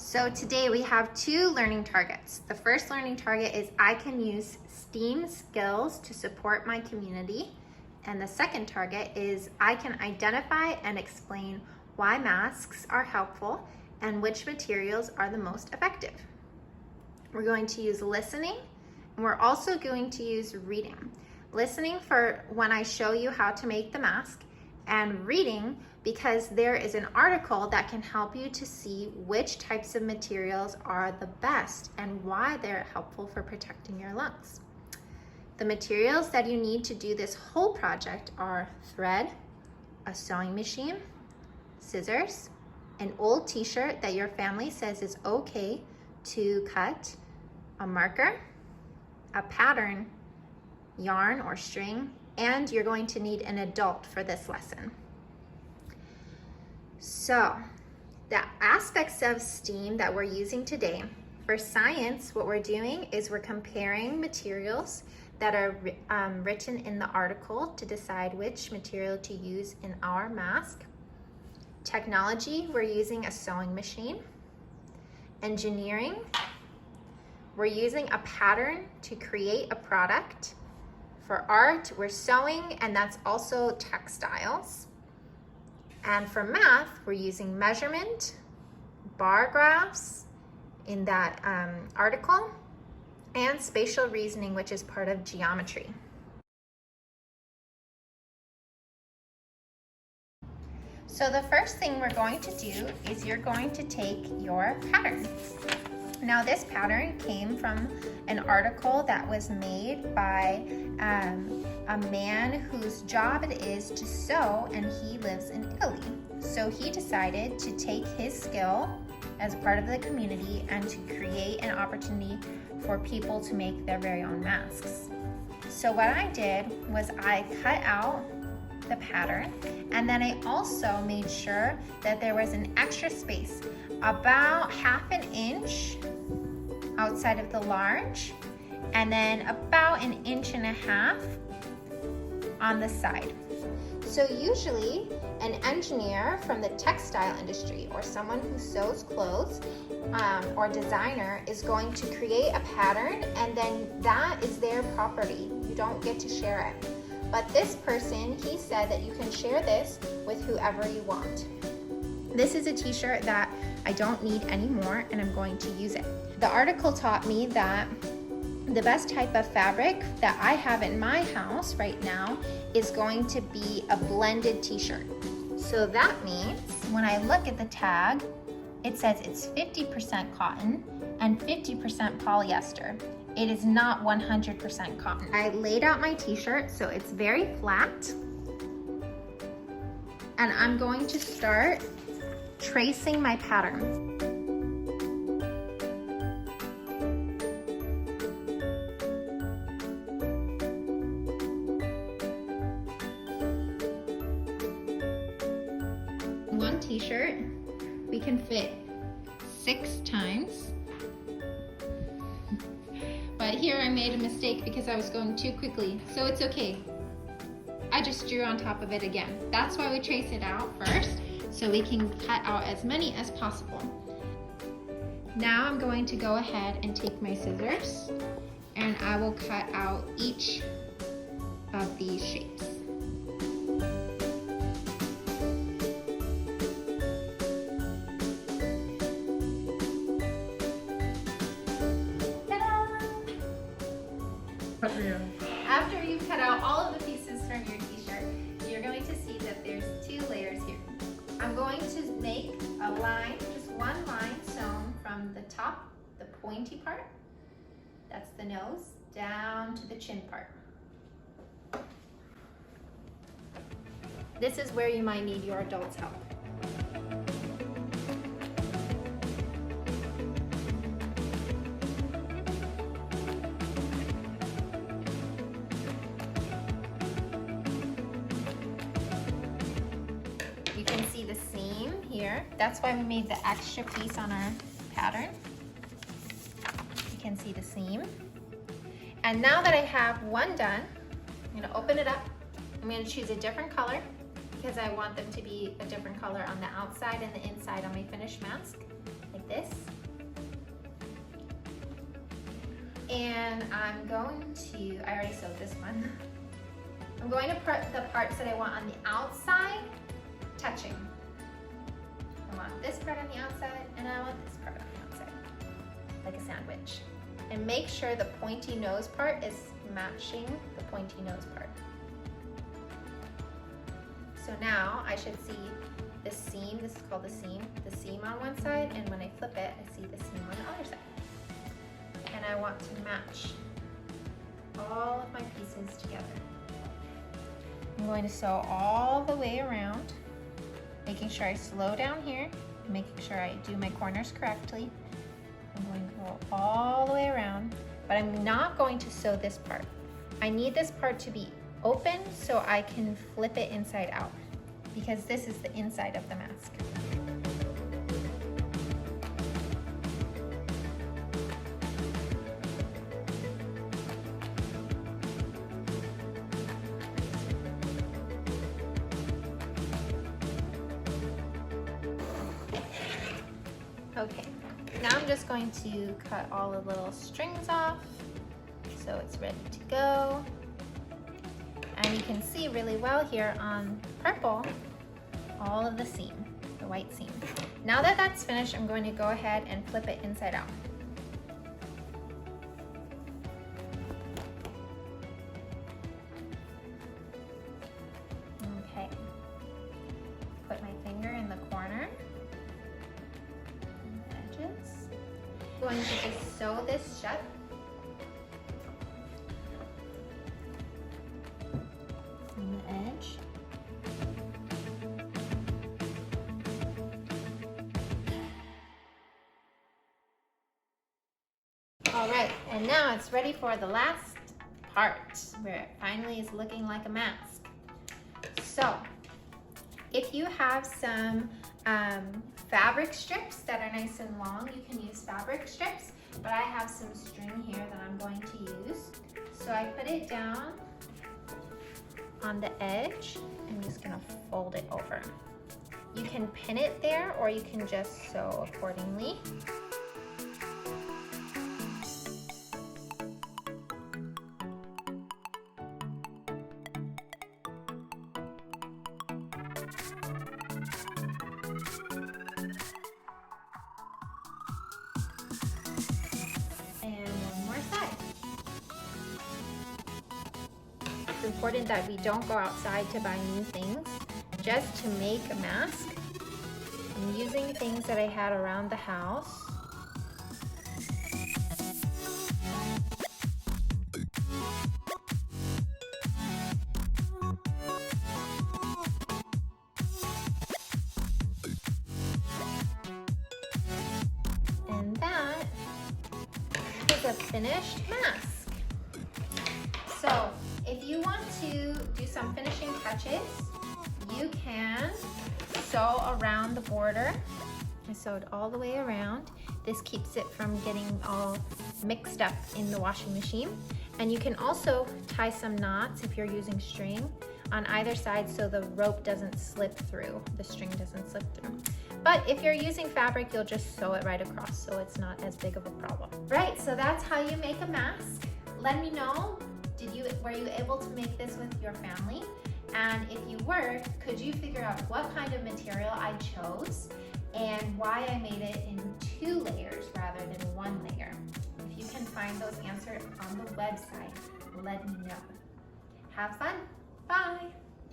So today we have two learning targets. The first learning target is I can use STEAM skills to support my community. And the second target is I can identify and explain why masks are helpful and which materials are the most effective. We're going to use listening, and we're also going to use reading. Listening for when I show you how to make the mask, and reading because there is an article that can help you to see which types of materials are the best and why they're helpful for protecting your lungs. The materials that you need to do this whole project are thread, a sewing machine, scissors, an old t-shirt that your family says is okay to cut, a marker, a pattern, yarn or string, and you're going to need an adult for this lesson. So, the aspects of STEAM that we're using today, for science, what we're doing is we're comparing materials that are written in the article to decide which material to use in our mask. Technology, we're using a sewing machine. Engineering, we're using a pattern to create a product. For art, we're sewing, and that's also textiles. And for math, we're using measurement, bar graphs in that article, and spatial reasoning, which is part of geometry. So the first thing we're going to do is you're going to take your pattern. Now this pattern came from an article that was made by a man whose job it is to sew, and he lives in Italy. So he decided to take his skill as part of the community and to create an opportunity for people to make their very own masks. So what I did was I cut out the pattern, and then I also made sure that there was an extra space, about 1/2 inch outside of the large, and then about 1.5 inches on the side. So usually an engineer from the textile industry or someone who sews clothes or designer is going to create a pattern, and then that is their property. You don't get to share it. But this person, he said that you can share this with whoever you want. This is a t-shirt that I don't need anymore, and I'm going to use it. The article taught me that the best type of fabric that I have in my house right now is going to be a blended t-shirt. So that means when I look at the tag, it says it's 50% cotton and 50% polyester. It is not 100% cotton. I laid out my t-shirt so it's very flat, and I'm going to start tracing my pattern. One t-shirt we can fit 6 times. But here I made a mistake because I was going too quickly, so it's okay. I just drew on top of it again. That's why we trace it out first, so we can cut out as many as possible. Now I'm going to go ahead and take my scissors, and I will cut out each of these shapes. After you've cut out all of the pieces from your t-shirt, you're going to see that there's 2 layers here. I'm going to make a line, just one line sewn from the top, the pointy part, that's the nose, down to the chin part. This is where you might need your adult's help. You can see the seam here. That's why we made the extra piece on our pattern. You can see the seam. And now that I have one done, I'm gonna open it up. I'm gonna choose a different color because I want them to be a different color on the outside and the inside on my finished mask, like this. And I'm going to, I already sewed this one. I'm going to put the parts that I want on the outside touching. I want this part on the outside and I want this part on the outside, like a sandwich. And make sure the pointy nose part is matching the pointy nose part. So now I should see the seam, this is called the seam on one side, and when I flip it, I see the seam on the other side. And I want to match all of my pieces together. I'm going to sew all the way around, making sure I slow down here, making sure I do my corners correctly. I'm going to go all the way around, but I'm not going to sew this part. I need this part to be open so I can flip it inside out, because this is the inside of the mask. Okay, now I'm just going to cut all the little strings off so it's ready to go. And you can see really well here on purple all of the seam, the white seam. Now that that's finished, I'm going to go ahead and flip it inside out. Okay, put my finger in the corner. I'm going to just sew this shut. On the edge. All right, and now it's ready for the last part where it finally is looking like a mask. So, if you have some fabric strips that are nice and long, you can use fabric strips, but I have some string here that I'm going to use. So I put it down on the edge. I'm just gonna fold it over. You can pin it there or you can just sew accordingly. It's important that we don't go outside to buy new things. Just to make a mask, I'm using things that I had around the house. And that is a finished mask. So, if you want to do some finishing touches, you can sew around the border. I sewed all the way around. This keeps it from getting all mixed up in the washing machine. And you can also tie some knots if you're using string on either side so the rope doesn't slip through, the string doesn't slip through. But if you're using fabric, you'll just sew it right across so it's not as big of a problem. Right, so that's how you make a mask. Let me know. Were you able to make this with your family? And if you were, could you figure out what kind of material I chose and why I made it in 2 layers rather than 1 layer? If you can find those answers on the website, let me know. Have fun. Bye.